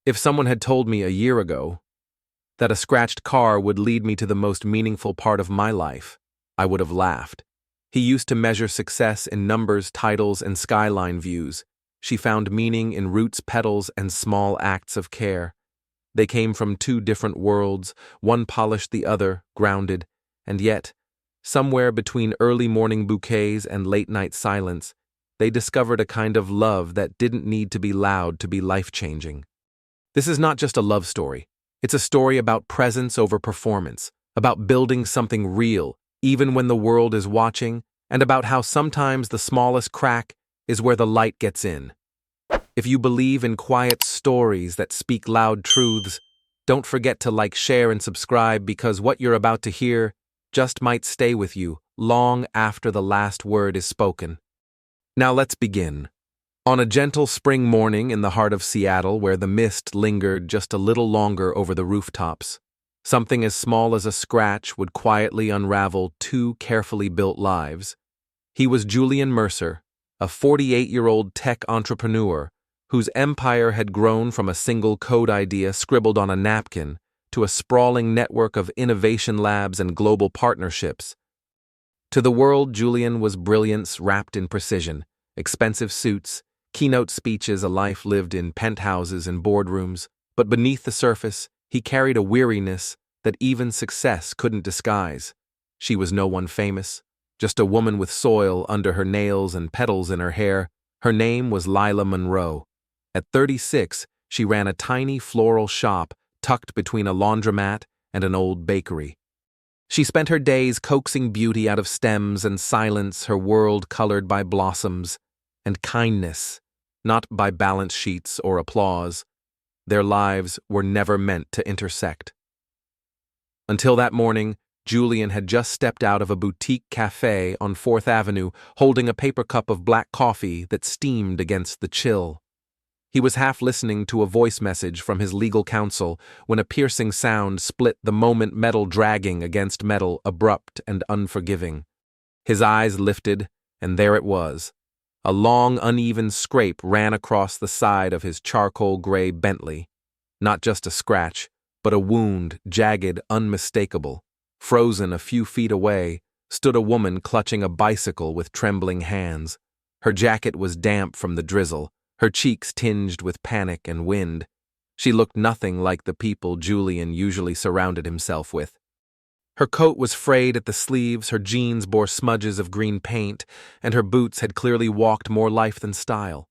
If someone had told me a year ago that a scratched car would lead me to the most meaningful part of my life, I would have laughed. He used to measure success in numbers, titles, and skyline views. She found meaning in roots, petals, and small acts of care. They came from two different worlds, one polished, the other grounded, and yet, somewhere between early morning bouquets and late-night silence, they discovered a kind of love that didn't need to be loud to be life-changing. This is not just a love story. It's a story about presence over performance, about building something real, even when the world is watching, and about how sometimes the smallest crack is where the light gets in. If you believe in quiet stories that speak loud truths, don't forget to like, share, and subscribe, because what you're about to hear just might stay with you long after the last word is spoken. Now let's begin. On a gentle spring morning in the heart of Seattle, where the mist lingered just a little longer over the rooftops, something as small as a scratch would quietly unravel two carefully built lives. He was Julian Mercer, a 48-year-old tech entrepreneur whose empire had grown from a single code idea scribbled on a napkin to a sprawling network of innovation labs and global partnerships. To the world, Julian was brilliance wrapped in precision, expensive suits, keynote speeches, a life lived in penthouses and boardrooms, but beneath the surface, he carried a weariness that even success couldn't disguise. She was no one famous, just a woman with soil under her nails and petals in her hair. Her name was Lila Monroe. At 36, she ran a tiny floral shop tucked between a laundromat and an old bakery. She spent her days coaxing beauty out of stems and silence, her world colored by blossoms and kindness, not by balance sheets or applause. Their lives were never meant to intersect. Until that morning, Julian had just stepped out of a boutique cafe on 4th Avenue, holding a paper cup of black coffee that steamed against the chill. He was half listening to a voice message from his legal counsel when a piercing sound split the moment, metal dragging against metal, abrupt and unforgiving. His eyes lifted, and there it was. A long, uneven scrape ran across the side of his charcoal gray Bentley. Not just a scratch, but a wound, jagged, unmistakable. Frozen a few feet away stood a woman clutching a bicycle with trembling hands. Her jacket was damp from the drizzle, her cheeks tinged with panic and wind. She looked nothing like the people Julian usually surrounded himself with. Her coat was frayed at the sleeves, her jeans bore smudges of green paint, and her boots had clearly walked more life than style.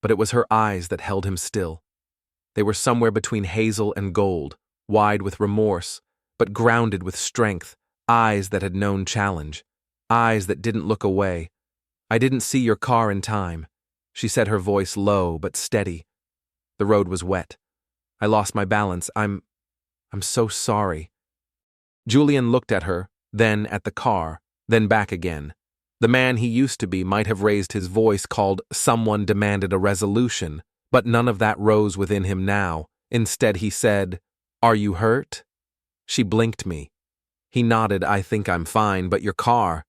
But it was her eyes that held him still. They were somewhere between hazel and gold, wide with remorse, but grounded with strength, eyes that had known challenge, eyes that didn't look away. "I didn't see your car in time," she said, her voice low but steady. "The road was wet. I lost my balance. I'm so sorry." Julian looked at her, then at the car, then back again. The man he used to be might have raised his voice, called someone, demanded a resolution, but none of that rose within him now. Instead he said, "Are you hurt?" She blinked me. He nodded. "I think I'm fine, but your car."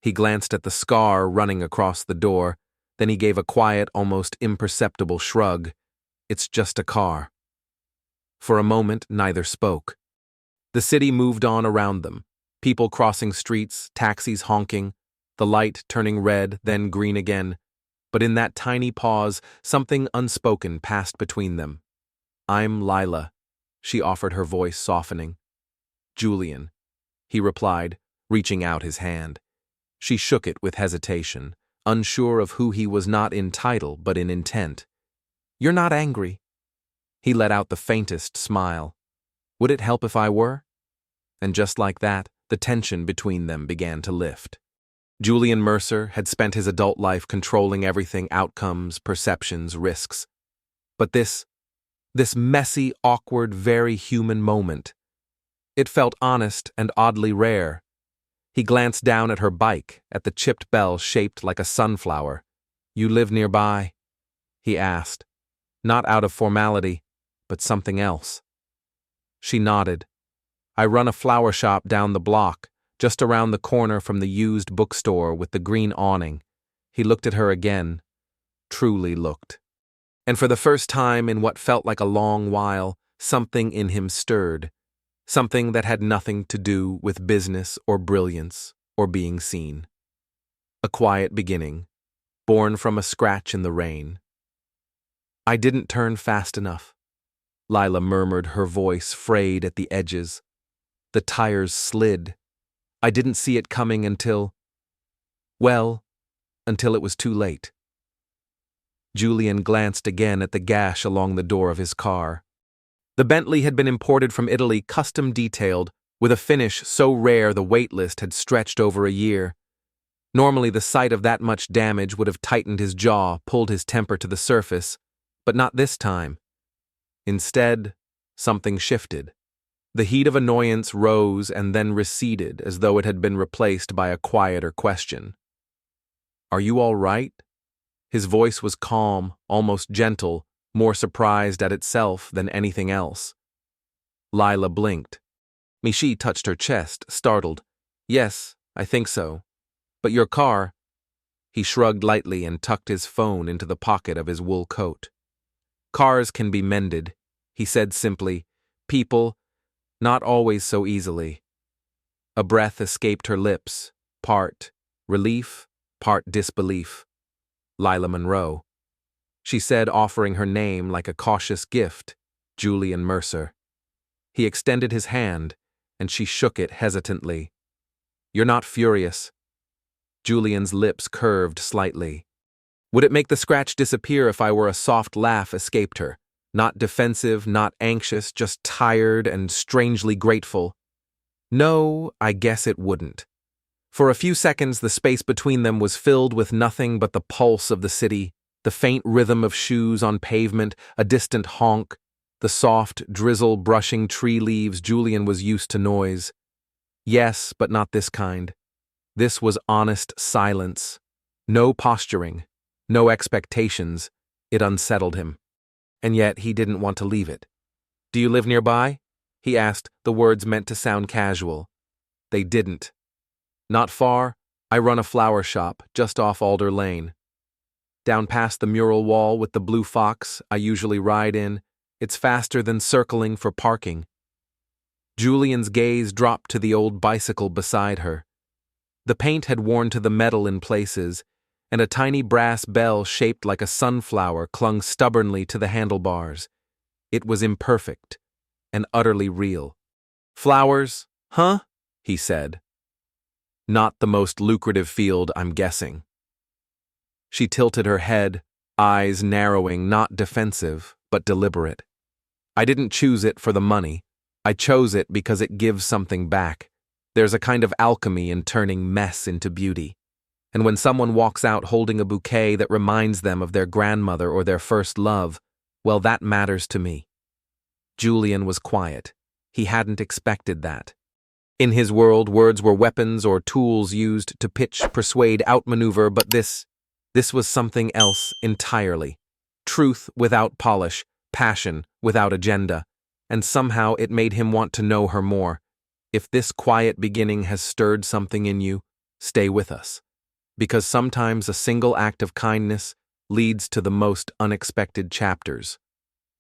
He glanced at the scar running across the door, then he gave a quiet, almost imperceptible shrug. "It's just a car." For a moment, neither spoke. The city moved on around them, people crossing streets, taxis honking, the light turning red, then green again. But in that tiny pause, something unspoken passed between them. "I'm Lila," she offered, her voice softening. "Julian," he replied, reaching out his hand. She shook it with hesitation, unsure of who he was, not in title but in intent. "You're not angry?" He let out the faintest smile. "Would it help if I were?" And just like that, the tension between them began to lift. Julian Mercer had spent his adult life controlling everything: outcomes, perceptions, risks. But this messy, awkward, very human moment, it felt honest and oddly rare. He glanced down at her bike, at the chipped bell shaped like a sunflower. "You live nearby?" he asked, not out of formality, but something else. She nodded. "I run a flower shop down the block, just around the corner from the used bookstore with the green awning." He looked at her again, truly looked. And for the first time in what felt like a long while, something in him stirred, something that had nothing to do with business or brilliance or being seen. A quiet beginning, born from a scratch in the rain. "I didn't turn fast enough," Lila murmured, her voice frayed at the edges. "The tires slid. I didn't see it coming until it was too late." Julian glanced again at the gash along the door of his car. The Bentley had been imported from Italy, custom detailed, with a finish so rare the wait list had stretched over a year. Normally the sight of that much damage would have tightened his jaw, pulled his temper to the surface, but not this time. Instead, something shifted. The heat of annoyance rose and then receded as though it had been replaced by a quieter question. "Are you all right?" His voice was calm, almost gentle, more surprised at itself than anything else. Lila blinked. Michi touched her chest, startled. "Yes, I think so. But your car—" He shrugged lightly and tucked his phone into the pocket of his wool coat. "Cars can be mended," he said simply. "People, not always so easily." A breath escaped her lips, part relief, part disbelief. "Lila Monroe," she said, offering her name like a cautious gift, Julian Mercer. He extended his hand, and she shook it hesitantly. "You're not furious." Julian's lips curved slightly. Would it make the scratch disappear if I were? A soft laugh escaped her. Not defensive, not anxious, just tired and strangely grateful. "No, I guess it wouldn't." For a few seconds the space between them was filled with nothing but the pulse of the city, the faint rhythm of shoes on pavement, a distant honk, the soft drizzle brushing tree leaves. Julian was used to noise. Yes, but not this kind. This was honest silence. No posturing, no expectations. It unsettled him. And yet he didn't want to leave it. "Do you live nearby?" he asked, the words meant to sound casual. They didn't. "Not far. I run a flower shop, just off Alder Lane. Down past the mural wall with the blue fox I usually ride in. It's faster than circling for parking." Julian's gaze dropped to the old bicycle beside her. The paint had worn to the metal in places, and a tiny brass bell shaped like a sunflower clung stubbornly to the handlebars. It was imperfect and utterly real. "Flowers, huh?" he said. "Not the most lucrative field, I'm guessing." She tilted her head, eyes narrowing, not defensive, but deliberate. "I didn't choose it for the money. I chose it because it gives something back. There's a kind of alchemy in turning mess into beauty. And when someone walks out holding a bouquet that reminds them of their grandmother or their first love, well, that matters to me." Julian was quiet. He hadn't expected that. In his world, words were weapons or tools used to pitch, persuade, outmaneuver, but this was something else entirely. Truth without polish, passion without agenda, and somehow it made him want to know her more. If this quiet beginning has stirred something in you, stay with us. Because sometimes a single act of kindness leads to the most unexpected chapters.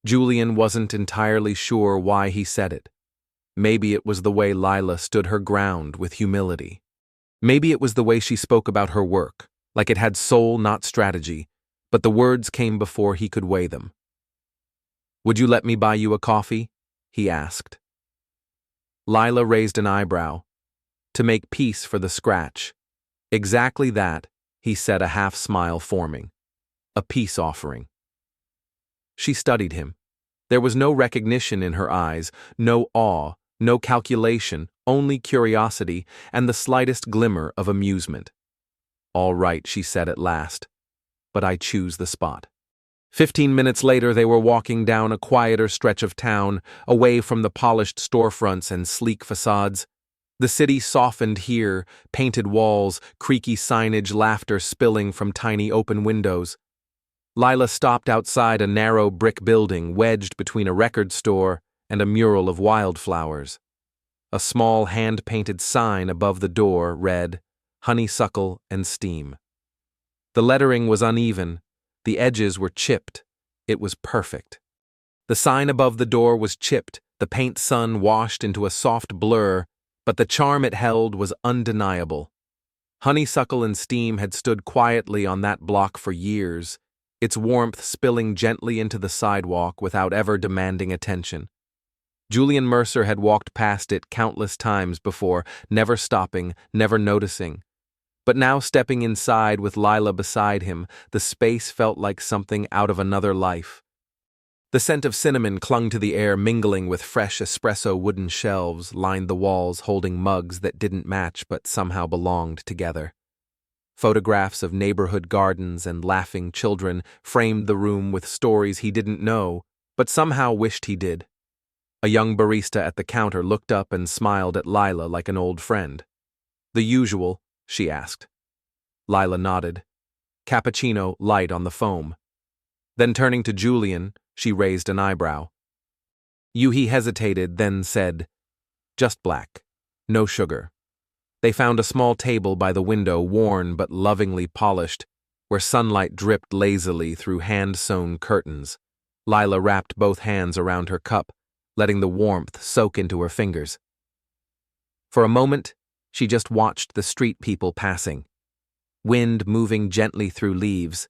Julian wasn't entirely sure why he said it. Maybe it was the way Lila stood her ground with humility. Maybe it was the way she spoke about her work, like it had soul, not strategy, but the words came before he could weigh them. "Would you let me buy you a coffee?" he asked. Lila raised an eyebrow. To make peace for the scratch. "Exactly that," he said, a half-smile forming. "A peace offering." She studied him. There was no recognition in her eyes, no awe, no calculation, only curiosity and the slightest glimmer of amusement. "All right," she said at last, "but I choose the spot." 15 minutes later they were walking down a quieter stretch of town, away from the polished storefronts and sleek facades. The city softened here, painted walls, creaky signage, laughter spilling from tiny open windows. Lila stopped outside a narrow brick building wedged between a record store and a mural of wildflowers. A small hand-painted sign above the door read, "Honeysuckle and Steam." The lettering was uneven, the edges were chipped, It was perfect. The sign above the door was chipped, the paint sun washed into a soft blur, but the charm it held was undeniable. Honeysuckle and steam had stood quietly on that block for years, its warmth spilling gently into the sidewalk without ever demanding attention. Julian Mercer had walked past it countless times before, never stopping, never noticing. But now stepping inside with Lila beside him, the space felt like something out of another life. The scent of cinnamon clung to the air, mingling with fresh espresso wooden shelves lined the walls holding mugs that didn't match but somehow belonged together. Photographs of neighborhood gardens and laughing children framed the room with stories he didn't know, but somehow wished he did. A young barista at the counter looked up and smiled at Lila like an old friend. "The usual?" she asked. Lila nodded. "Cappuccino, light on the foam." Then turning to Julian, she raised an eyebrow. He hesitated, then said, "Just black. No sugar." They found a small table by the window, worn but lovingly polished, where sunlight dripped lazily through hand-sewn curtains. Lila wrapped both hands around her cup, letting the warmth soak into her fingers. For a moment, she just watched the street people passing, wind moving gently through leaves.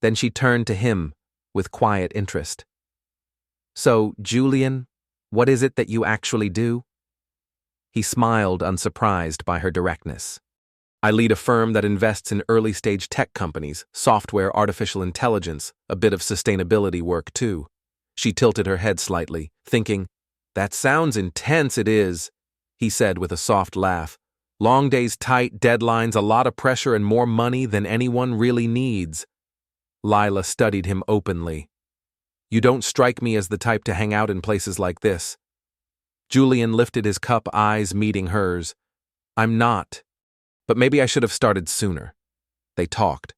Then she turned to him with quiet interest. "So, Julian, what is it that you actually do?" He smiled, unsurprised by her directness. "I lead a firm that invests in early-stage tech companies, software, artificial intelligence, a bit of sustainability work too." She tilted her head slightly, thinking, "That sounds intense." "It is," he said with a soft laugh. "Long days, tight deadlines, a lot of pressure, and more money than anyone really needs." Lila studied him openly. "You don't strike me as the type to hang out in places like this." Julian lifted his cup, eyes meeting hers. "I'm not. But maybe I should have started sooner." They talked.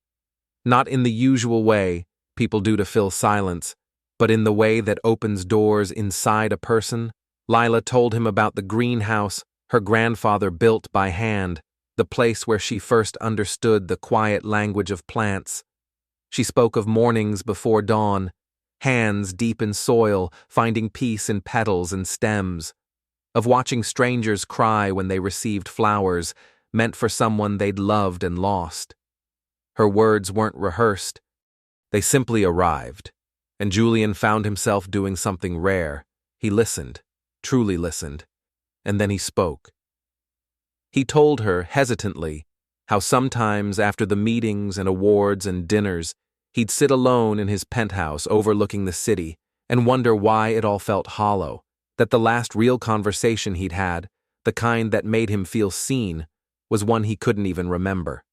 Not in the usual way people do to fill silence, but in the way that opens doors inside a person. Lila told him about the greenhouse her grandfather built by hand, the place where she first understood the quiet language of plants. She spoke of mornings before dawn, hands deep in soil, finding peace in petals and stems, of watching strangers cry when they received flowers meant for someone they'd loved and lost. Her words weren't rehearsed. They simply arrived, and Julian found himself doing something rare. He listened, truly listened, and then he spoke. He told her, hesitantly, how sometimes after the meetings and awards and dinners, he'd sit alone in his penthouse overlooking the city and wonder why it all felt hollow, that the last real conversation he'd had, the kind that made him feel seen, was one he couldn't even remember.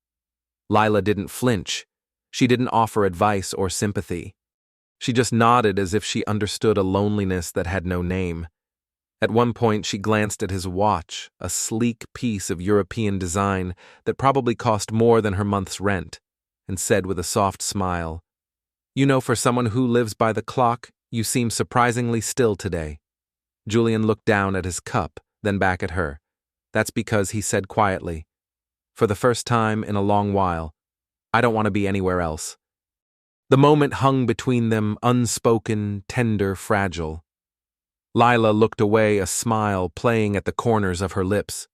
Lila didn't flinch. She didn't offer advice or sympathy. She just nodded as if she understood a loneliness that had no name. At one point, she glanced at his watch, a sleek piece of European design that probably cost more than her month's rent, and said with a soft smile, "You know, for someone who lives by the clock, you seem surprisingly still today." Julian looked down at his cup, then back at her. "That's because," he said quietly, "for the first time in a long while, I don't want to be anywhere else." The moment hung between them, unspoken, tender, fragile. Lila looked away, a smile playing at the corners of her lips.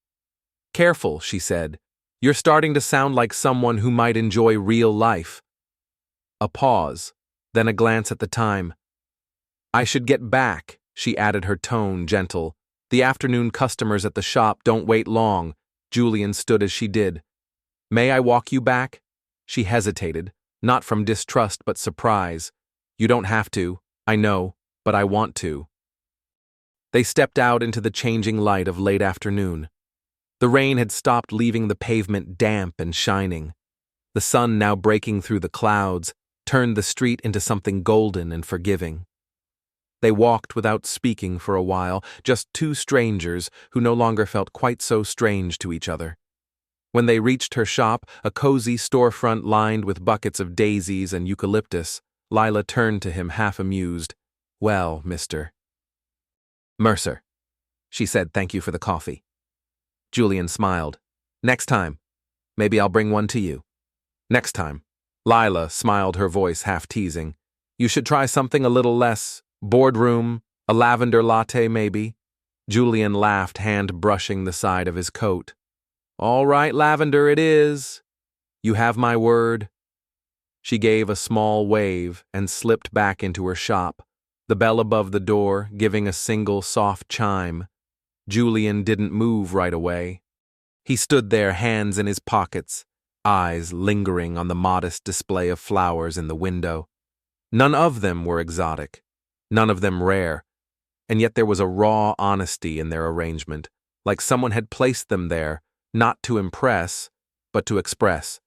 "Careful," she said. "You're starting to sound like someone who might enjoy real life." A pause, then a glance at the time. "I should get back," she added, her tone gentle. "The afternoon customers at the shop don't wait long." Julian stood as she did. "May I walk you back?" She hesitated, not from distrust but surprise. "You don't have to, I know, but I want to." They stepped out into the changing light of late afternoon. The rain had stopped, leaving the pavement damp and shining. The sun, now breaking through the clouds, turned the street into something golden and forgiving. They walked without speaking for a while, just two strangers who no longer felt quite so strange to each other. When they reached her shop, a cozy storefront lined with buckets of daisies and eucalyptus, Lila turned to him, half amused. "Well, Mr. Mercer," she said, "thank you for the coffee." Julian smiled. "Next time. Maybe I'll bring one to you." "Next time." Lila smiled, her voice half teasing. You should try something a little less boardroom, a lavender latte maybe. Julian laughed, hand brushing the side of his coat. All right, lavender it is. You have my word. She gave a small wave and slipped back into her shop, the bell above the door giving a single soft chime. Julian didn't move right away. He stood there, hands in his pockets, eyes lingering on the modest display of flowers in the window. None of them were exotic, none of them rare, and yet there was a raw honesty in their arrangement, like someone had placed them there, not to impress, but to express.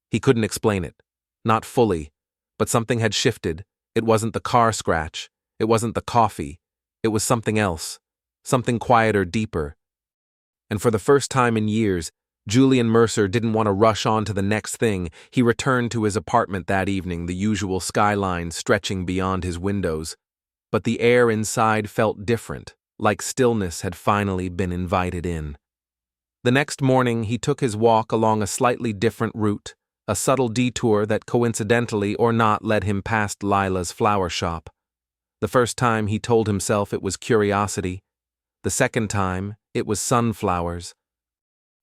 He couldn't explain it, not fully, but something had shifted. It wasn't the car scratch, it wasn't the coffee, it was something else, something quieter, deeper. And for the first time in years, Julian Mercer didn't want to rush on to the next thing. He returned to his apartment that evening, the usual skyline stretching beyond his windows. But the air inside felt different, like stillness had finally been invited in. The next morning, he took his walk along a slightly different route, a subtle detour that coincidentally or not led him past Lila's flower shop. The first time he told himself it was curiosity. The second time, it was sunflowers.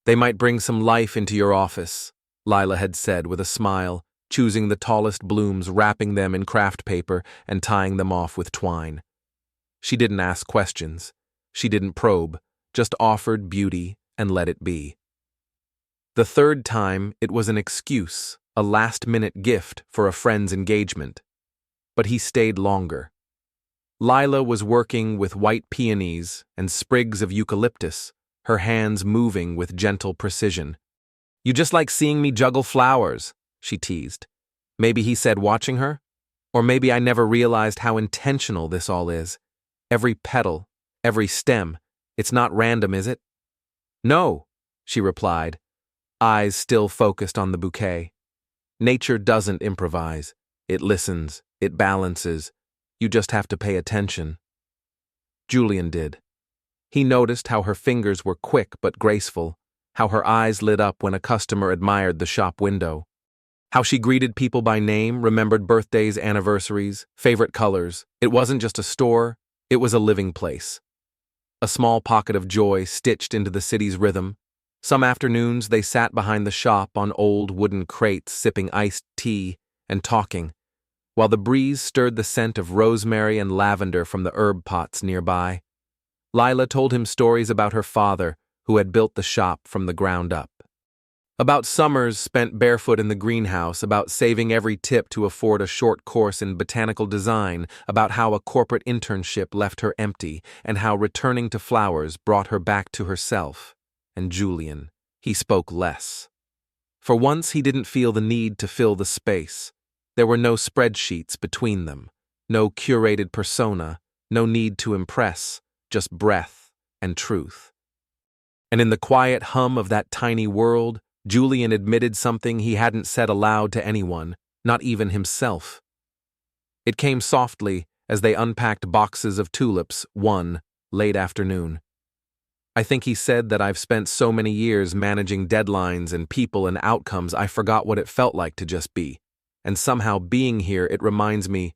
They might bring some life into your office, Lila had said with a smile, choosing the tallest blooms, wrapping them in craft paper, and tying them off with twine. She didn't ask questions. She didn't probe, just offered beauty and let it be. The third time, it was an excuse, a last-minute gift for a friend's engagement. But he stayed longer. Lila was working with white peonies and sprigs of eucalyptus, her hands moving with gentle precision. You just like seeing me juggle flowers, she teased. Maybe he said, watching her? Or maybe I never realized how intentional this all is. Every petal, every stem. It's not random, is it? No, she replied, eyes still focused on the bouquet. Nature doesn't improvise. It listens, it balances. You just have to pay attention. Julian did. He noticed how her fingers were quick but graceful, how her eyes lit up when a customer admired the shop window, how she greeted people by name, remembered birthdays, anniversaries, favorite colors. It wasn't just a store, it was a living place. A small pocket of joy stitched into the city's rhythm. Some afternoons they sat behind the shop on old wooden crates sipping iced tea and talking, while the breeze stirred the scent of rosemary and lavender from the herb pots nearby. Lila told him stories about her father, who had built the shop from the ground up. About summers spent barefoot in the greenhouse, about saving every tip to afford a short course in botanical design, about how a corporate internship left her empty, and how returning to flowers brought her back to herself. And Julian, he spoke less. For once he didn't feel the need to fill the space. There were no spreadsheets between them, no curated persona, no need to impress, just breath and truth. And in the quiet hum of that tiny world, Julian admitted something he hadn't said aloud to anyone, not even himself. It came softly as they unpacked boxes of tulips one late afternoon. I think he said that I've spent so many years managing deadlines and people and outcomes I forgot what it felt like to just be. And somehow being here, it reminds me.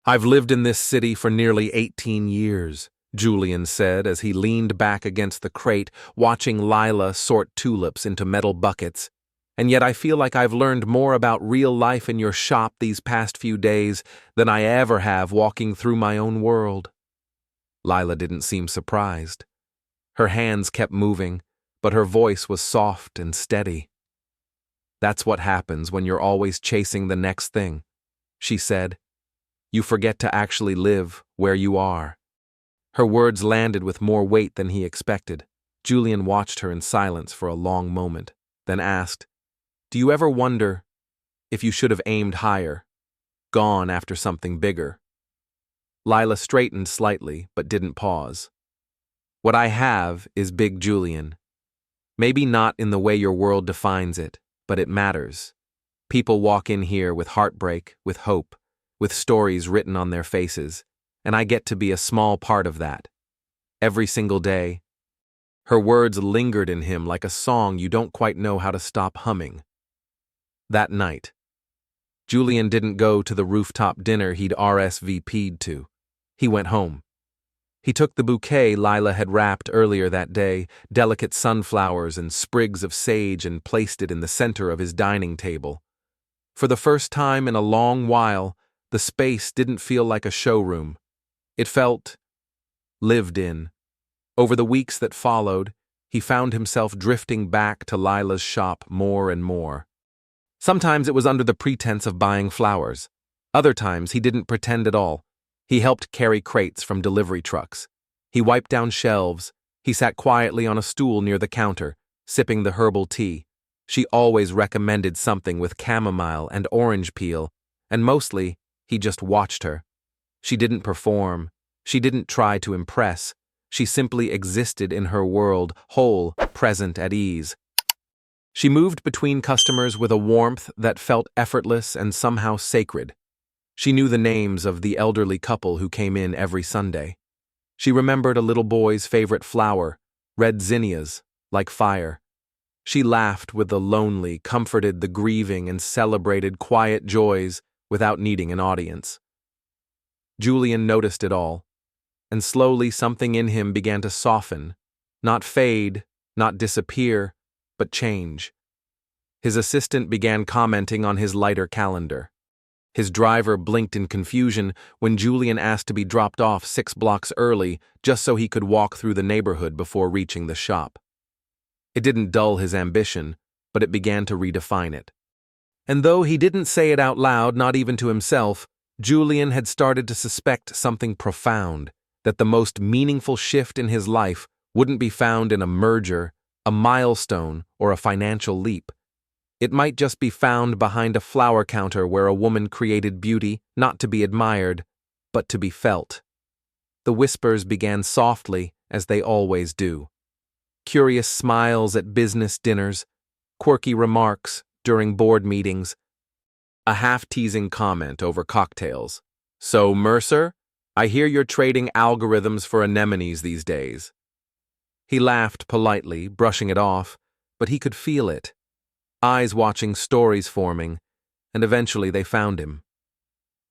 I've lived in this city for nearly 18 years, Julian said as he leaned back against the crate, watching Lila sort tulips into metal buckets. And yet I feel like I've learned more about real life in your shop these past few days than I ever have walking through my own world. Lila didn't seem surprised. Her hands kept moving, but her voice was soft and steady. That's what happens when you're always chasing the next thing, she said. You forget to actually live where you are. Her words landed with more weight than he expected. Julian watched her in silence for a long moment, then asked, Do you ever wonder if you should have aimed higher, gone after something bigger? Lila straightened slightly, but didn't pause. What I have is big, Julian. Maybe not in the way your world defines it, but it matters. People walk in here with heartbreak, with hope, with stories written on their faces, and I get to be a small part of that. Every single day. Her words lingered in him like a song you don't quite know how to stop humming. That night, Julian didn't go to the rooftop dinner he'd RSVP'd to. He went home. He took the bouquet Lila had wrapped earlier that day, delicate sunflowers and sprigs of sage, and placed it in the center of his dining table. For the first time in a long while, the space didn't feel like a showroom. It felt lived in. Over the weeks that followed, he found himself drifting back to Lila's shop more and more. Sometimes it was under the pretense of buying flowers. Other times he didn't pretend at all. He helped carry crates from delivery trucks. He wiped down shelves. He sat quietly on a stool near the counter, sipping the herbal tea. She always recommended something with chamomile and orange peel, and mostly, he just watched her. She didn't perform. She didn't try to impress. She simply existed in her world, whole, present, at ease. She moved between customers with a warmth that felt effortless and somehow sacred. She knew the names of the elderly couple who came in every Sunday. She remembered a little boy's favorite flower, red zinnias, like fire. She laughed with the lonely, comforted the grieving, and celebrated quiet joys without needing an audience. Julian noticed it all, and slowly something in him began to soften, not fade, not disappear, but change. His assistant began commenting on his lighter calendar. His driver blinked in confusion when Julian asked to be dropped off 6 blocks early just so he could walk through the neighborhood before reaching the shop. It didn't dull his ambition, but it began to redefine it. And though he didn't say it out loud, not even to himself, Julian had started to suspect something profound, that the most meaningful shift in his life wouldn't be found in a merger, a milestone, or a financial leap. It might just be found behind a flower counter where a woman created beauty not to be admired, but to be felt. The whispers began softly, as they always do. Curious smiles at business dinners, quirky remarks during board meetings, a half-teasing comment over cocktails. "So, Mercer, I hear you're trading algorithms for anemones these days." He laughed politely, brushing it off, but he could feel it. Eyes watching stories forming, and eventually they found him.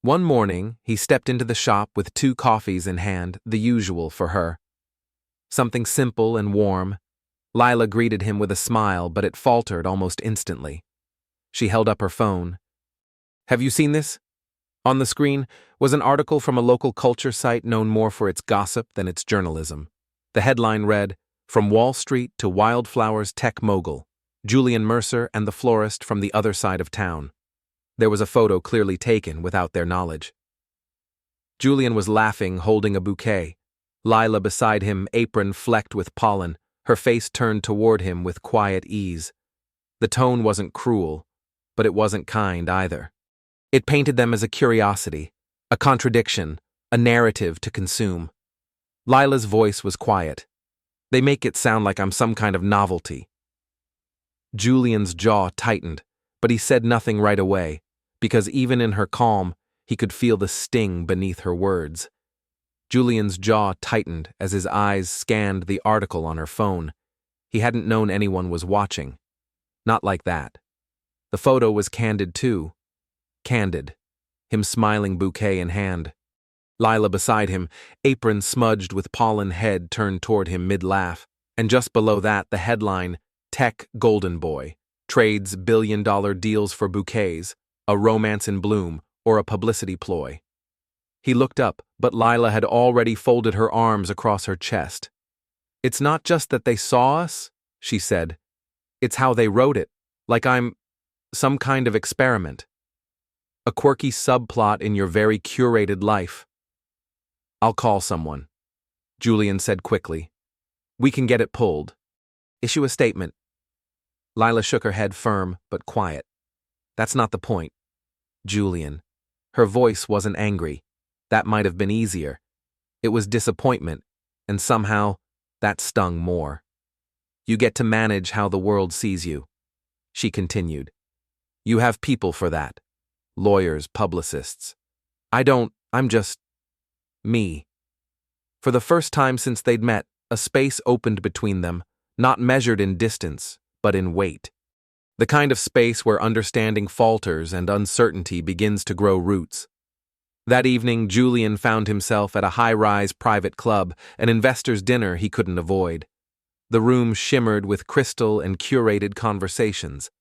One morning, he stepped into the shop with 2 coffees in hand, the usual for her. Something simple and warm. Lila greeted him with a smile, but it faltered almost instantly. She held up her phone. "Have you seen this?" On the screen was an article from a local culture site known more for its gossip than its journalism. The headline read, "From Wall Street to Wildflowers Tech Mogul, Julian Mercer and the florist from the other side of town." There was a photo clearly taken without their knowledge. Julian was laughing, holding a bouquet. Lila beside him, apron flecked with pollen, her face turned toward him with quiet ease. The tone wasn't cruel, but it wasn't kind either. It painted them as a curiosity, a contradiction, a narrative to consume. Lila's voice was quiet. "They make it sound like I'm some kind of novelty." Julian's jaw tightened, but he said nothing right away, because even in her calm, he could feel the sting beneath her words. Julian's jaw tightened as his eyes scanned the article on her phone. He hadn't known anyone was watching. Not like that. The photo was candid too. Candid. Him smiling, bouquet in hand. Lila beside him, apron smudged with pollen, head turned toward him mid-laugh, and just below that the headline, "Tech Golden Boy, trades billion-dollar deals for bouquets, a romance in bloom, or a publicity ploy." He looked up, but Lila had already folded her arms across her chest. "It's not just that they saw us," she said. "It's how they wrote it, like I'm some kind of experiment. A quirky subplot in your very curated life." "I'll call someone," Julian said quickly. "We can get it pulled. Issue a statement." Lila shook her head, firm but quiet. "That's not the point, Julian." Her voice wasn't angry. That might have been easier. It was disappointment, and somehow that stung more. "You get to manage how the world sees you," she continued. "You have people for that. Lawyers, publicists. I'm just me." For the first time since they'd met, a space opened between them, not measured in distance, but in weight. The kind of space where understanding falters and uncertainty begins to grow roots. That evening, Julian found himself at a high-rise private club, an investor's dinner he couldn't avoid. The room shimmered with crystal and curated conversations.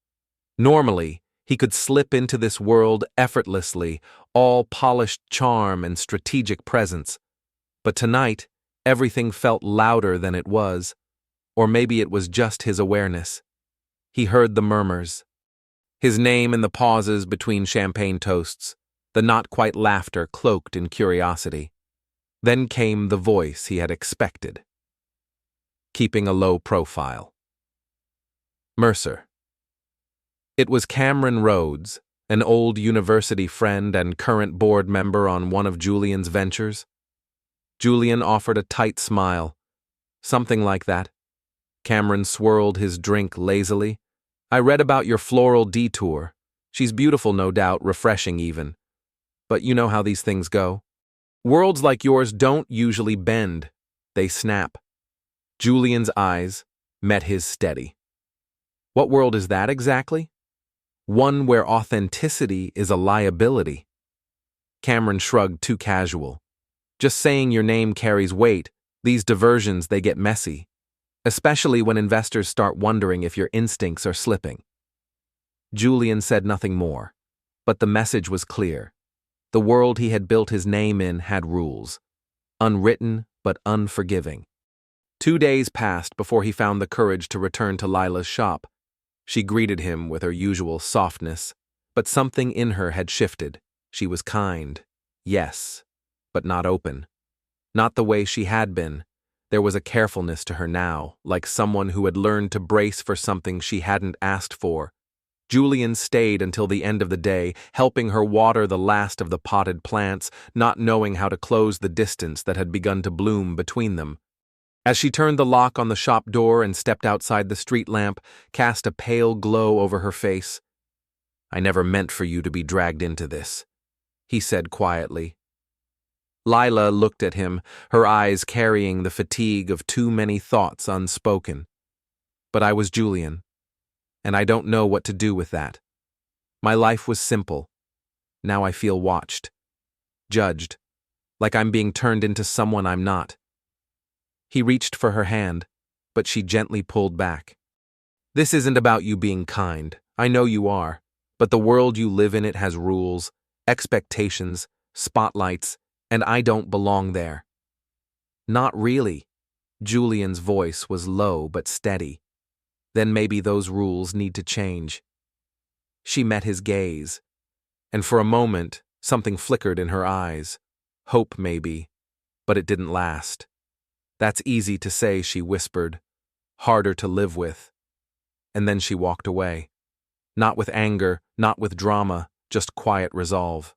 Normally, he could slip into this world effortlessly, all polished charm and strategic presence. But tonight, everything felt louder than it was. Or maybe it was just his awareness. He heard the murmurs. His name in the pauses between champagne toasts, the not-quite laughter cloaked in curiosity. Then came the voice he had expected. Keeping a low profile. Mercer. It was Cameron Rhodes, an old university friend and current board member on one of Julian's ventures. Julian offered a tight smile. Something like that. Cameron swirled his drink lazily. I read about your floral detour. She's beautiful, no doubt, refreshing even. But you know how these things go. Worlds like yours don't usually bend. They snap. Julian's eyes met his steady. What world is that exactly? One where authenticity is a liability. Cameron shrugged, too casual. Just saying your name carries weight. These diversions, they get messy. Especially when investors start wondering if your instincts are slipping. Julian said nothing more, but the message was clear. The world he had built his name in had rules. Unwritten, but unforgiving. 2 days passed before he found the courage to return to Lila's shop. She greeted him with her usual softness, but something in her had shifted. She was kind, yes, but not open. Not the way she had been. There was a carefulness to her now, like someone who had learned to brace for something she hadn't asked for. Julian stayed until the end of the day, helping her water the last of the potted plants, not knowing how to close the distance that had begun to bloom between them. As she turned the lock on the shop door and stepped outside, the street lamp cast a pale glow over her face. I never meant for you to be dragged into this, he said quietly. Lila looked at him, her eyes carrying the fatigue of too many thoughts unspoken. But I was Julian, and I don't know what to do with that. My life was simple. Now I feel watched, judged, like I'm being turned into someone I'm not. He reached for her hand, but she gently pulled back. This isn't about you being kind. I know you are, but the world you live in, it has rules, expectations, spotlights, and I don't belong there. Not really. Julian's voice was low but steady. Then maybe those rules need to change. She met his gaze, and for a moment, something flickered in her eyes. Hope, maybe, but it didn't last. That's easy to say, she whispered. Harder to live with. And then she walked away. Not with anger, not with drama, just quiet resolve.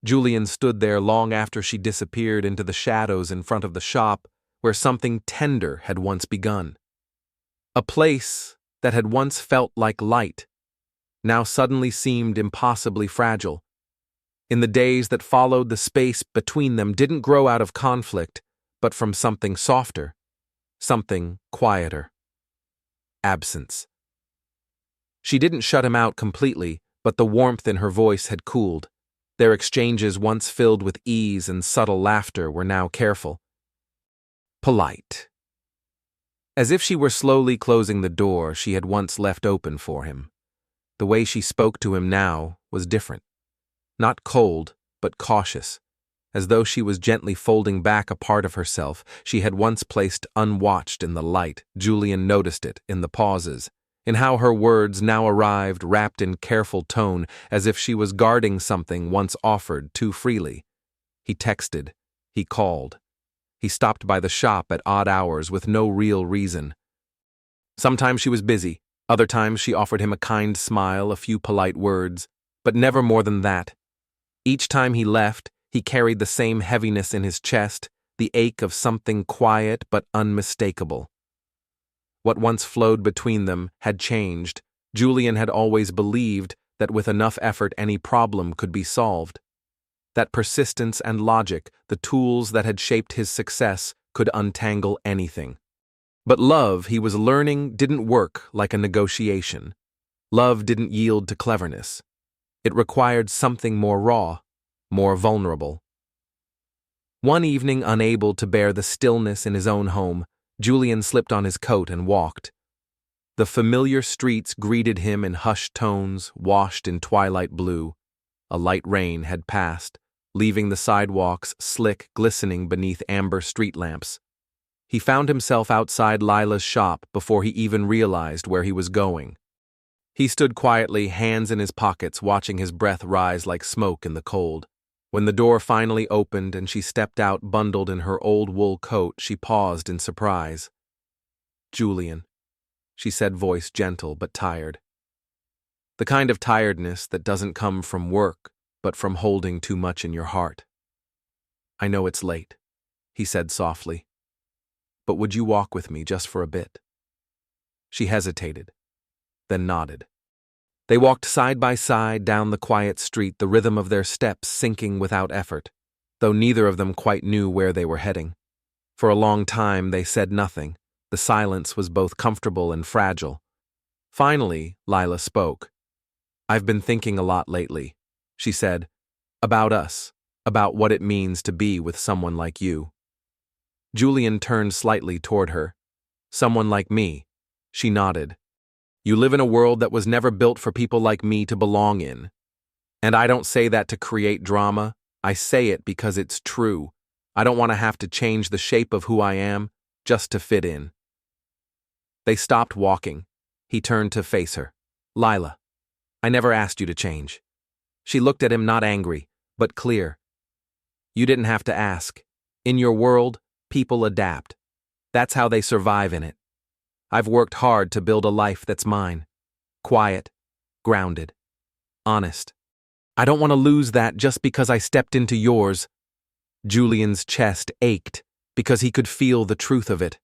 Julian stood there long after she disappeared into the shadows in front of the shop where something tender had once begun. A place that had once felt like light, now suddenly seemed impossibly fragile. In the days that followed, the space between them didn't grow out of conflict, but from something softer, something quieter. Absence. She didn't shut him out completely, but the warmth in her voice had cooled. Their exchanges, once filled with ease and subtle laughter, were now careful. Polite. As if she were slowly closing the door she had once left open for him. The way she spoke to him now was different. Not cold, but cautious. As though she was gently folding back a part of herself she had once placed unwatched in the light. Julian noticed it in the pauses, in how her words now arrived wrapped in careful tone, as if she was guarding something once offered too freely. He texted. He called. He stopped by the shop at odd hours with no real reason. Sometimes she was busy, other times she offered him a kind smile, a few polite words, but never more than that. Each time he left, he carried the same heaviness in his chest, the ache of something quiet but unmistakable. What once flowed between them had changed. Julian had always believed that with enough effort any problem could be solved. That persistence and logic, the tools that had shaped his success, could untangle anything. But love, he was learning, didn't work like a negotiation. Love didn't yield to cleverness. It required something more raw, more vulnerable. One evening, unable to bear the stillness in his own home, Julian slipped on his coat and walked. The familiar streets greeted him in hushed tones, washed in twilight blue. A light rain had passed, leaving the sidewalks slick, glistening beneath amber street lamps. He found himself outside Lila's shop before he even realized where he was going. He stood quietly, hands in his pockets, watching his breath rise like smoke in the cold. When the door finally opened and she stepped out bundled in her old wool coat, she paused in surprise. "Julian," she said, voice gentle but tired. The kind of tiredness that doesn't come from work, but from holding too much in your heart. "I know it's late," he said softly. "But would you walk with me just for a bit?" She hesitated, then nodded. They walked side by side down the quiet street, the rhythm of their steps sinking without effort, though neither of them quite knew where they were heading. For a long time they said nothing. The silence was both comfortable and fragile. Finally, Lila spoke. "I've been thinking a lot lately," she said, "about us, about what it means to be with someone like you." Julian turned slightly toward her. "Someone like me," she nodded. "You live in a world that was never built for people like me to belong in. And I don't say that to create drama. I say it because it's true. I don't want to have to change the shape of who I am just to fit in." They stopped walking. He turned to face her. "Lila, I never asked you to change." She looked at him, not angry, but clear. "You didn't have to ask. In your world, people adapt. That's how they survive in it. I've worked hard to build a life that's mine. Quiet, grounded, honest. I don't want to lose that just because I stepped into yours." Julian's chest ached because he could feel the truth of it.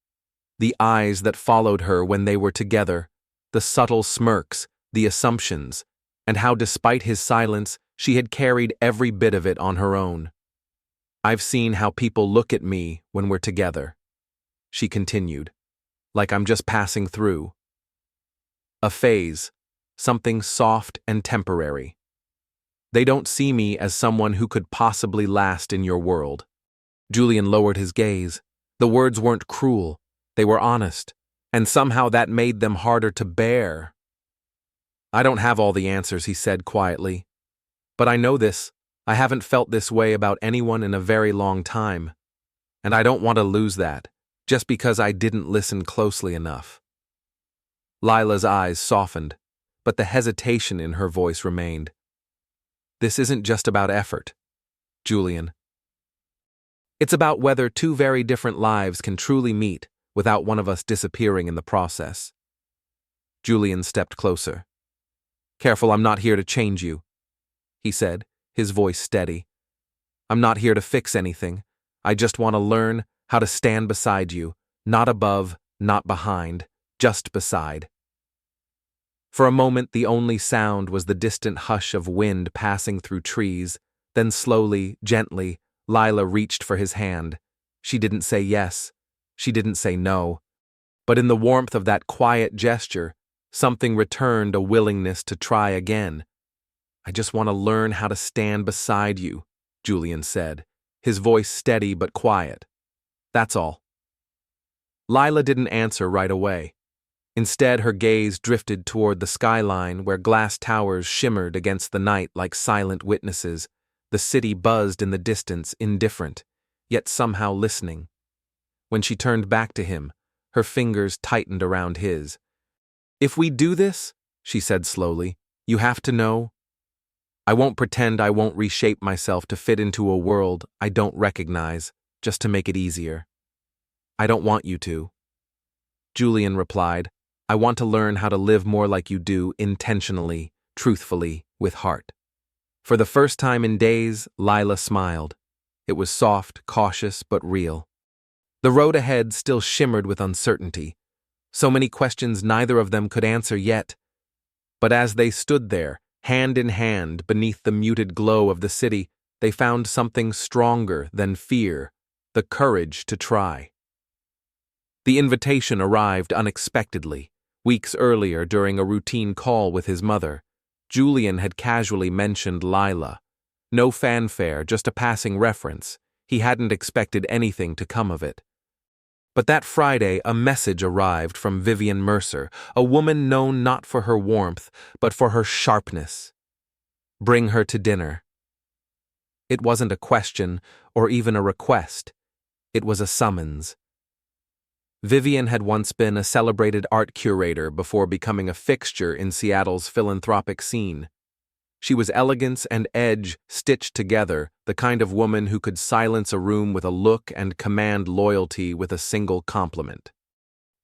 The eyes that followed her when they were together, the subtle smirks, the assumptions, and how despite his silence, she had carried every bit of it on her own. "I've seen how people look at me when we're together," she continued, "like I'm just passing through. A phase, something soft and temporary. They don't see me as someone who could possibly last in your world." Julian lowered his gaze. The words weren't cruel, they were honest, and somehow that made them harder to bear. "I don't have all the answers," he said quietly. "But I know this. I haven't felt this way about anyone in a very long time. And I don't want to lose that, just because I didn't listen closely enough." Lila's eyes softened, but the hesitation in her voice remained. "This isn't just about effort, Julian. It's about whether two very different lives can truly meet without one of us disappearing in the process." Julian stepped closer. "Careful, I'm not here to change you," he said, his voice steady. "I'm not here to fix anything. I just want to learn how to stand beside you, not above, not behind, just beside." For a moment, the only sound was the distant hush of wind passing through trees. Then slowly, gently, Lila reached for his hand. She didn't say yes. She didn't say no. But in the warmth of that quiet gesture, something returned, a willingness to try again. "I just want to learn how to stand beside you," Julian said, his voice steady but quiet. "That's all." Lila didn't answer right away. Instead, her gaze drifted toward the skyline where glass towers shimmered against the night like silent witnesses. The city buzzed in the distance, indifferent, yet somehow listening. When she turned back to him, her fingers tightened around his. "If we do this," she said slowly, "you have to know. I won't pretend I won't reshape myself to fit into a world I don't recognize, just to make it easier. I don't want you to." Julian replied, "I want to learn how to live more like you do, intentionally, truthfully, with heart." For the first time in days, Lila smiled. It was soft, cautious, but real. The road ahead still shimmered with uncertainty. So many questions neither of them could answer yet. But as they stood there, hand in hand, beneath the muted glow of the city, they found something stronger than fear, the courage to try. The invitation arrived unexpectedly. Weeks earlier, during a routine call with his mother, Julian had casually mentioned Lila. No fanfare, just a passing reference. He hadn't expected anything to come of it. But that Friday, a message arrived from Vivian Mercer, a woman known not for her warmth, but for her sharpness. Bring her to dinner. It wasn't a question or even a request. It was a summons. Vivian had once been a celebrated art curator before becoming a fixture in Seattle's philanthropic scene. She was elegance and edge stitched together, the kind of woman who could silence a room with a look and command loyalty with a single compliment.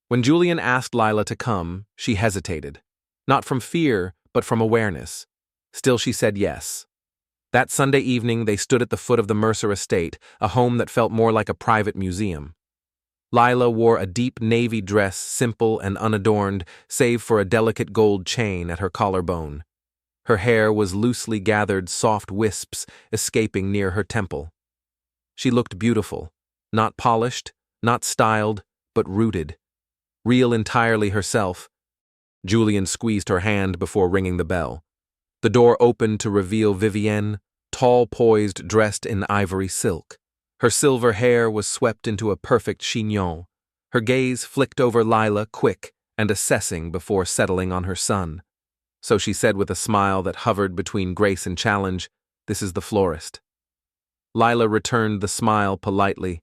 When Julian asked Lila to come, she hesitated. Not from fear, but from awareness. Still, she said yes. That Sunday evening, they stood at the foot of the Mercer estate, a home that felt more like a private museum. Lila wore a deep navy dress, simple and unadorned, save for a delicate gold chain at her collarbone. Her hair was loosely gathered, soft wisps escaping near her temple. She looked beautiful, not polished, not styled, but rooted. Real entirely herself. Julian squeezed her hand before ringing the bell. The door opened to reveal Vivienne, tall, poised, dressed in ivory silk. Her silver hair was swept into a perfect chignon. Her gaze flicked over Lila, quick and assessing before settling on her son. So she said with a smile that hovered between grace and challenge, "This is the florist." Lila returned the smile politely.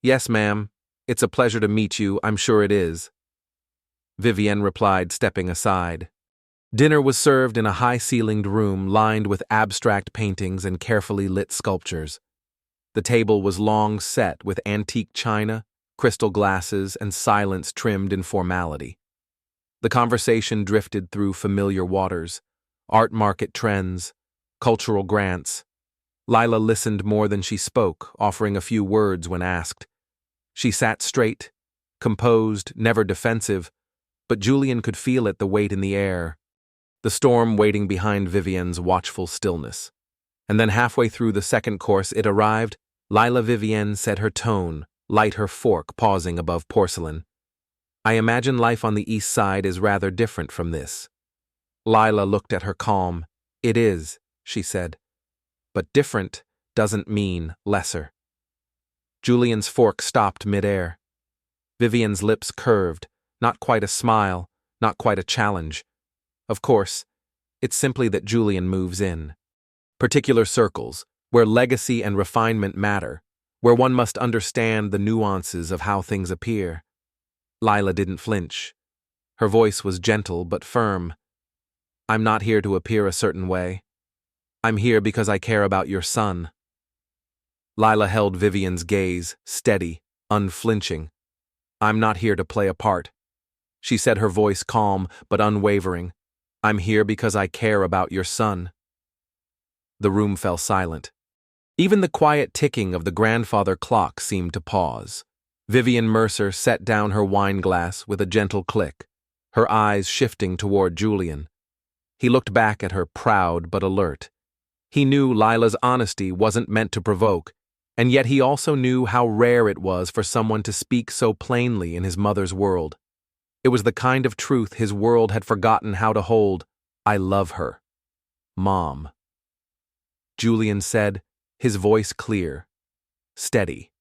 "Yes, ma'am. It's a pleasure to meet you, I'm sure it is." Vivienne replied, stepping aside. Dinner was served in a high-ceilinged room lined with abstract paintings and carefully lit sculptures. The table was long set with antique china, crystal glasses, and silence trimmed in formality. The conversation drifted through familiar waters, art market trends, cultural grants. Lila listened more than she spoke, offering a few words when asked. She sat straight, composed, never defensive, but Julian could feel it, the weight in the air, the storm waiting behind Vivienne's watchful stillness. And then halfway through the second course it arrived. Lila Vivienne set her tone, light her fork pausing above porcelain. "I imagine life on the east side is rather different from this." Lila looked at her calm. "It is," she said. "But different doesn't mean lesser." Julian's fork stopped midair. Vivienne's lips curved, not quite a smile, not quite a challenge. Of course, it's simply that Julian moves in. Particular circles, where legacy and refinement matter, where one must understand the nuances of how things appear. Lila didn't flinch. Her voice was gentle but firm. "I'm not here to appear a certain way. I'm here because I care about your son." Lila held Vivienne's gaze, steady, unflinching. "I'm not here to play a part." She said, her voice calm but unwavering. "I'm here because I care about your son." The room fell silent. Even the quiet ticking of the grandfather clock seemed to pause. Vivian Mercer set down her wine glass with a gentle click, her eyes shifting toward Julian. He looked back at her, proud but alert. He knew Lila's honesty wasn't meant to provoke, and yet he also knew how rare it was for someone to speak so plainly in his mother's world. It was the kind of truth his world had forgotten how to hold. "I love her, Mom," Julian said, his voice clear, steady.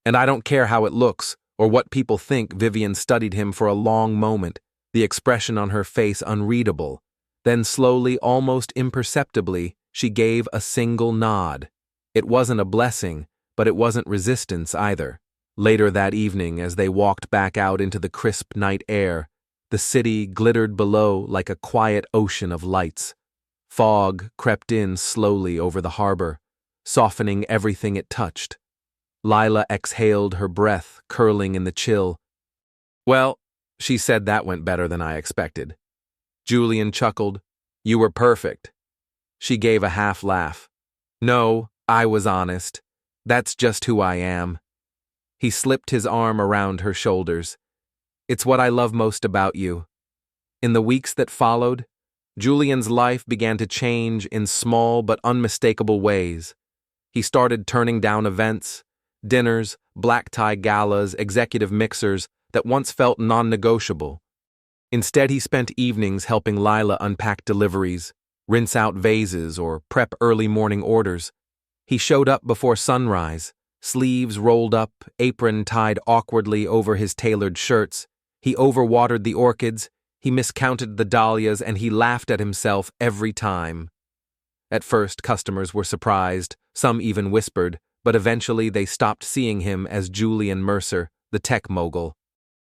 "And I don't care how it looks or what people think." Vivian studied him for a long moment, the expression on her face unreadable. Then slowly, almost imperceptibly, she gave a single nod. It wasn't a blessing, but it wasn't resistance either. Later that evening, as they walked back out into the crisp night air, the city glittered below like a quiet ocean of lights. Fog crept in slowly over the harbor, softening everything it touched. Lila exhaled, her breath curling in the chill. "Well," she said, "that went better than I expected." Julian chuckled. "You were perfect." She gave a half laugh. "No, I was honest. That's just who I am." He slipped his arm around her shoulders. "It's what I love most about you." In the weeks that followed, Julian's life began to change in small but unmistakable ways. He started turning down events, dinners, black tie galas, executive mixers that once felt non-negotiable. Instead, he spent evenings helping Lila unpack deliveries, rinse out vases, or prep early morning orders. He showed up before sunrise, sleeves rolled up, apron tied awkwardly over his tailored shirts. He overwatered the orchids, he miscounted the dahlias, and he laughed at himself every time. At first, customers were surprised, some even whispered, but eventually they stopped seeing him as Julian Mercer, the tech mogul.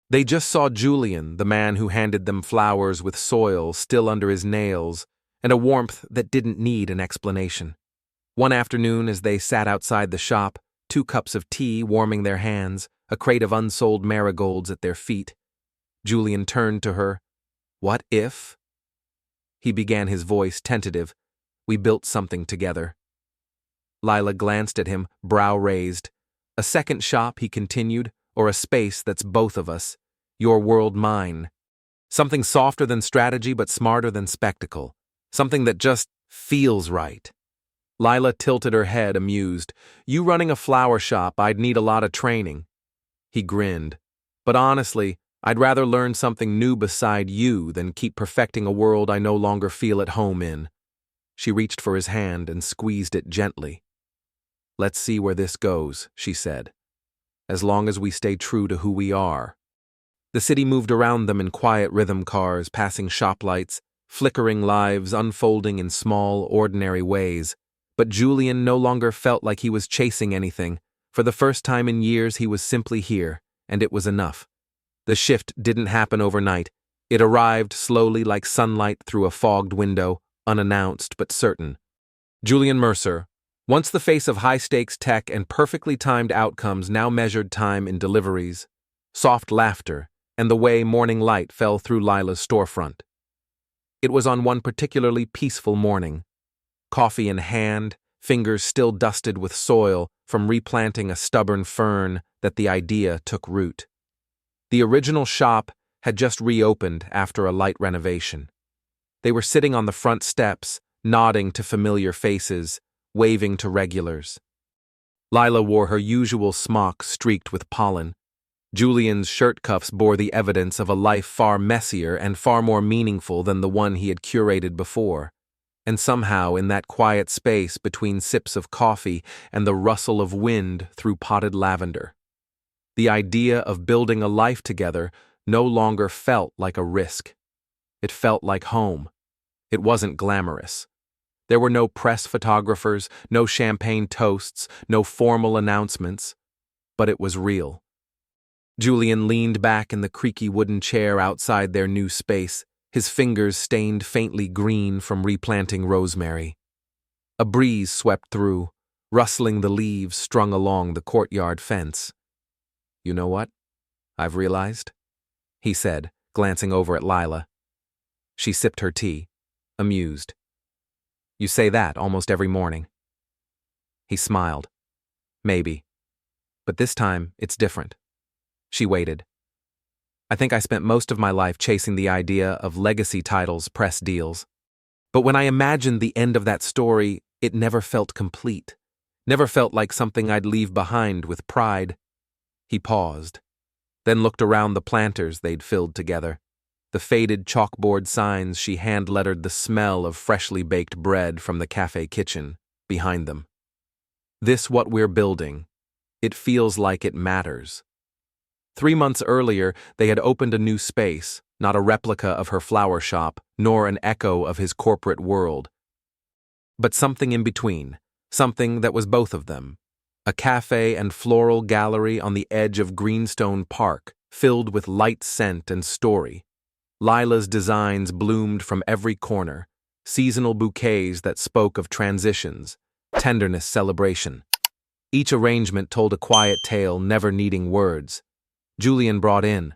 They just saw Julian, the man who handed them flowers with soil still under his nails, and a warmth that didn't need an explanation. One afternoon, as they sat outside the shop, 2 cups of tea warming their hands, a crate of unsold marigolds at their feet, Julian turned to her. "What if?" He began, his voice tentative. "We built something together." Lila glanced at him, brow raised. "A second shop," he continued, "or a space that's both of us. Your world, mine. Something softer than strategy but smarter than spectacle. Something that just feels right." Lila tilted her head, amused. "You running a flower shop, I'd need a lot of training." He grinned. "But honestly, I'd rather learn something new beside you than keep perfecting a world I no longer feel at home in." She reached for his hand and squeezed it gently. "Let's see where this goes," she said. "As long as we stay true to who we are." The city moved around them in quiet rhythm cars, passing shoplights, flickering lives unfolding in small, ordinary ways. But Julian no longer felt like he was chasing anything. For the first time in years, he was simply here, and it was enough. The shift didn't happen overnight. It arrived slowly like sunlight through a fogged window, unannounced but certain. Julian Mercer, once the face of high-stakes tech and perfectly timed outcomes, now measured time in deliveries, soft laughter, and the way morning light fell through Lila's storefront. It was on one particularly peaceful morning. Coffee in hand, fingers still dusted with soil from replanting a stubborn fern, that the idea took root. The original shop had just reopened after a light renovation. They were sitting on the front steps, nodding to familiar faces, waving to regulars. Lila wore her usual smock streaked with pollen. Julian's shirt cuffs bore the evidence of a life far messier and far more meaningful than the one he had curated before. And somehow, in that quiet space between sips of coffee and the rustle of wind through potted lavender, the idea of building a life together no longer felt like a risk. It felt like home. It wasn't glamorous. There were no press photographers, no champagne toasts, no formal announcements. But it was real. Julian leaned back in the creaky wooden chair outside their new space, his fingers stained faintly green from replanting rosemary. A breeze swept through, rustling the leaves strung along the courtyard fence. "You know what I've realized?" he said, glancing over at Lila. She sipped her tea, amused. "You say that almost every morning." He smiled. "Maybe. But this time, it's different." She waited. "I think I spent most of my life chasing the idea of legacy titles, press deals. But when I imagined the end of that story, it never felt complete. Never felt like something I'd leave behind with pride." He paused, then looked around the planters they'd filled together. The faded chalkboard signs she hand-lettered the smell of freshly baked bread from the cafe kitchen behind them. "This what we're building. It feels like it matters." 3 months earlier, they had opened a new space, not a replica of her flower shop, nor an echo of his corporate world, but something in between, something that was both of them. A cafe and floral gallery on the edge of Greenstone Park, filled with light, scent, and story. Lila's designs bloomed from every corner, seasonal bouquets that spoke of transitions, tenderness, celebration. Each arrangement told a quiet tale, never needing words. Julian brought in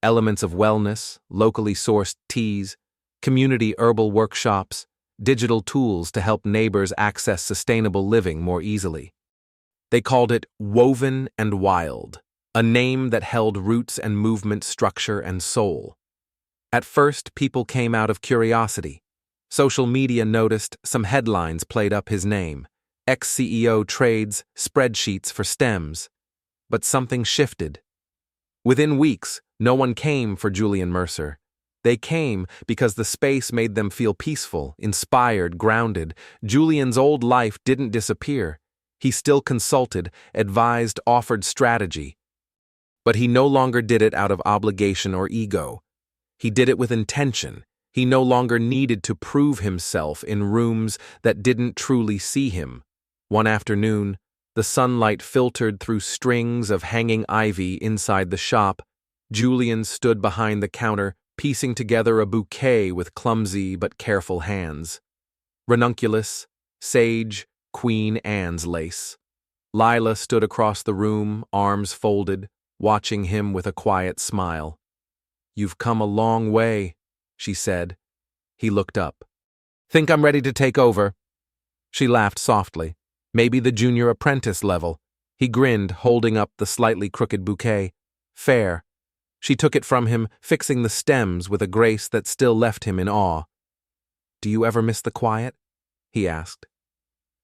elements of wellness, locally sourced teas, community herbal workshops, digital tools to help neighbors access sustainable living more easily. They called it Woven and Wild, a name that held roots and movement, structure and soul. At first, people came out of curiosity. Social media noticed, some headlines played up his name. Ex-CEO trades spreadsheets for stems. But something shifted. Within weeks, no one came for Julian Mercer. They came because the space made them feel peaceful, inspired, grounded. Julian's old life didn't disappear. He still consulted, advised, offered strategy. But he no longer did it out of obligation or ego. He did it with intention. He no longer needed to prove himself in rooms that didn't truly see him. One afternoon, the sunlight filtered through strings of hanging ivy inside the shop. Julian stood behind the counter, piecing together a bouquet with clumsy but careful hands. Ranunculus, sage, Queen Anne's lace. Lila stood across the room, arms folded, watching him with a quiet smile. "You've come a long way," she said. He looked up. "Think I'm ready to take over?" She laughed softly. "Maybe the junior apprentice level." He grinned, holding up the slightly crooked bouquet. "Fair." She took it from him, fixing the stems with a grace that still left him in awe. "Do you ever miss the quiet?" he asked.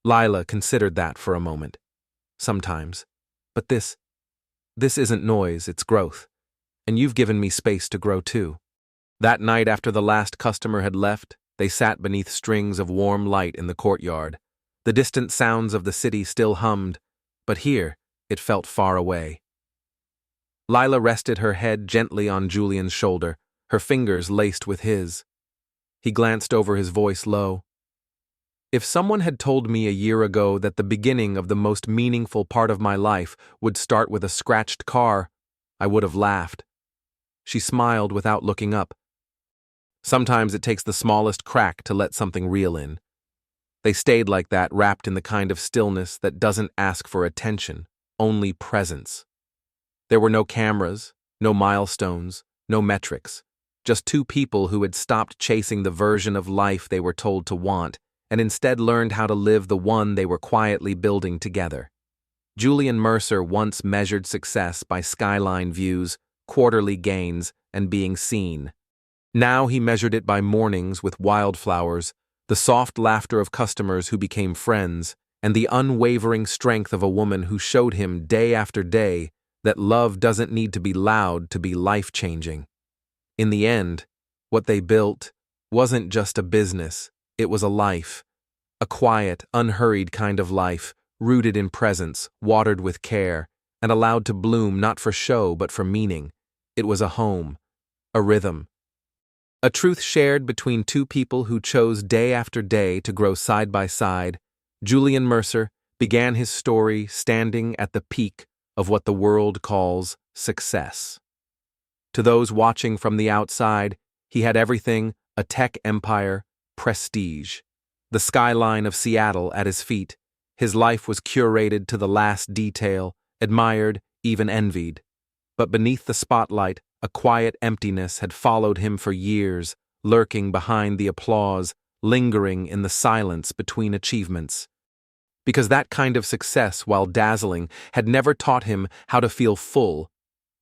Lila considered that for a moment. "Sometimes. But this isn't noise, it's growth. And you've given me space to grow too." That night after the last customer had left, they sat beneath strings of warm light in the courtyard. The distant sounds of the city still hummed, but here it felt far away. Lila rested her head gently on Julian's shoulder, her fingers laced with his. He glanced over, his voice low. "If someone had told me a year ago that the beginning of the most meaningful part of my life would start with a scratched car, I would have laughed." She smiled without looking up. "Sometimes it takes the smallest crack to let something real in." They stayed like that, wrapped in the kind of stillness that doesn't ask for attention, only presence. There were no cameras, no milestones, no metrics, just two people who had stopped chasing the version of life they were told to want and instead learned how to live the one they were quietly building together. Julian Mercer once measured success by skyline views, quarterly gains, and being seen. Now he measured it by mornings with wildflowers, the soft laughter of customers who became friends, and the unwavering strength of a woman who showed him day after day that love doesn't need to be loud to be life-changing. In the end, what they built wasn't just a business, it was a life. A quiet, unhurried kind of life, rooted in presence, watered with care, and allowed to bloom not for show but for meaning. It was a home, a rhythm. A truth shared between two people who chose day after day to grow side by side. Julian Mercer began his story standing at the peak of what the world calls success. To those watching from the outside, he had everything: a tech empire, prestige, the skyline of Seattle at his feet. His life was curated to the last detail, admired, even envied. But beneath the spotlight, a quiet emptiness had followed him for years, lurking behind the applause, lingering in the silence between achievements. Because that kind of success, while dazzling, had never taught him how to feel full.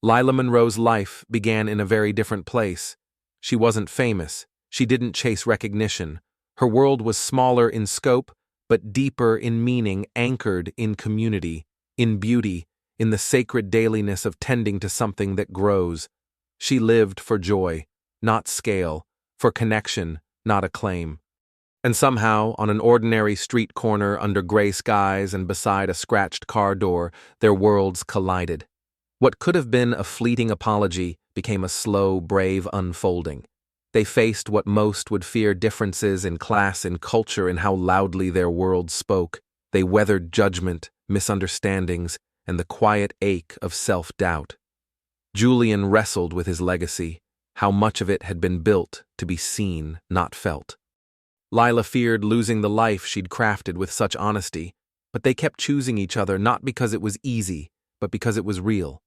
Lila Monroe's life began in a very different place. She wasn't famous. She didn't chase recognition. Her world was smaller in scope, but deeper in meaning, anchored in community, in beauty, in the sacred dailiness of tending to something that grows. She lived for joy, not scale, for connection, not acclaim. And somehow, on an ordinary street corner under gray skies and beside a scratched car door, their worlds collided. What could have been a fleeting apology became a slow, brave unfolding. They faced what most would fear: differences in class, in culture, in how loudly their worlds spoke. They weathered judgment, misunderstandings, and the quiet ache of self-doubt. Julian wrestled with his legacy, how much of it had been built to be seen, not felt. Lila feared losing the life she'd crafted with such honesty, but they kept choosing each other not because it was easy, but because it was real.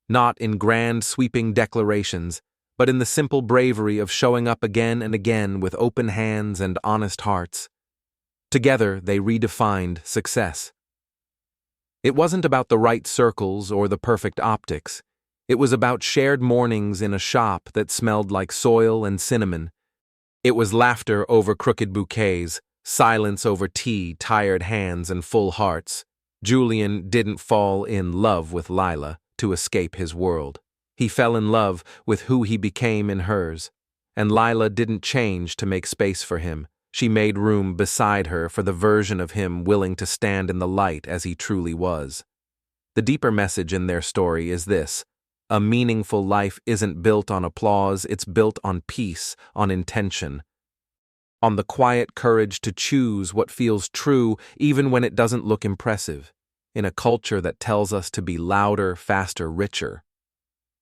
Not in grand, sweeping declarations, but in the simple bravery of showing up again and again with open hands and honest hearts. Together, they redefined success. It wasn't about the right circles or the perfect optics. It was about shared mornings in a shop that smelled like soil and cinnamon. It was laughter over crooked bouquets, silence over tea, tired hands, and full hearts. Julian didn't fall in love with Lila to escape his world. He fell in love with who he became in hers. And Lila didn't change to make space for him. She made room beside her for the version of him willing to stand in the light as he truly was. The deeper message in their story is this: a meaningful life isn't built on applause, it's built on peace, on intention, on the quiet courage to choose what feels true even when it doesn't look impressive, in a culture that tells us to be louder, faster, richer.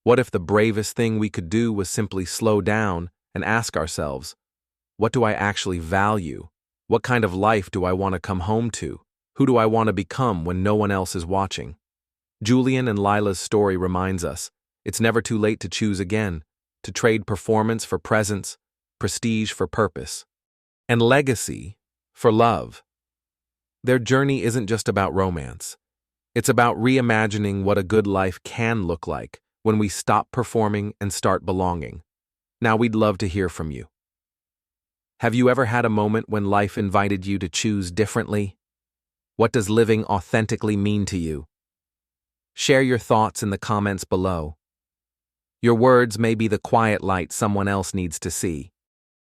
What if the bravest thing we could do was simply slow down and ask ourselves, what do I actually value? What kind of life do I want to come home to? Who do I want to become when no one else is watching? Julian and Lila's story reminds us, it's never too late to choose again, to trade performance for presence, prestige for purpose, and legacy for love. Their journey isn't just about romance. It's about reimagining what a good life can look like when we stop performing and start belonging. Now we'd love to hear from you. Have you ever had a moment when life invited you to choose differently? What does living authentically mean to you? Share your thoughts in the comments below. Your words may be the quiet light someone else needs to see.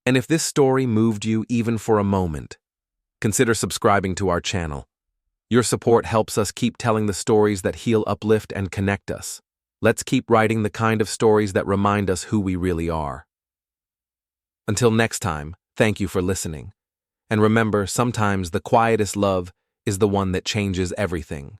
And if this story moved you even for a moment, consider subscribing to our channel. Your support helps us keep telling the stories that heal, uplift, and connect us. Let's keep writing the kind of stories that remind us who we really are. Until next time, thank you for listening. And remember, sometimes the quietest love is the one that changes everything.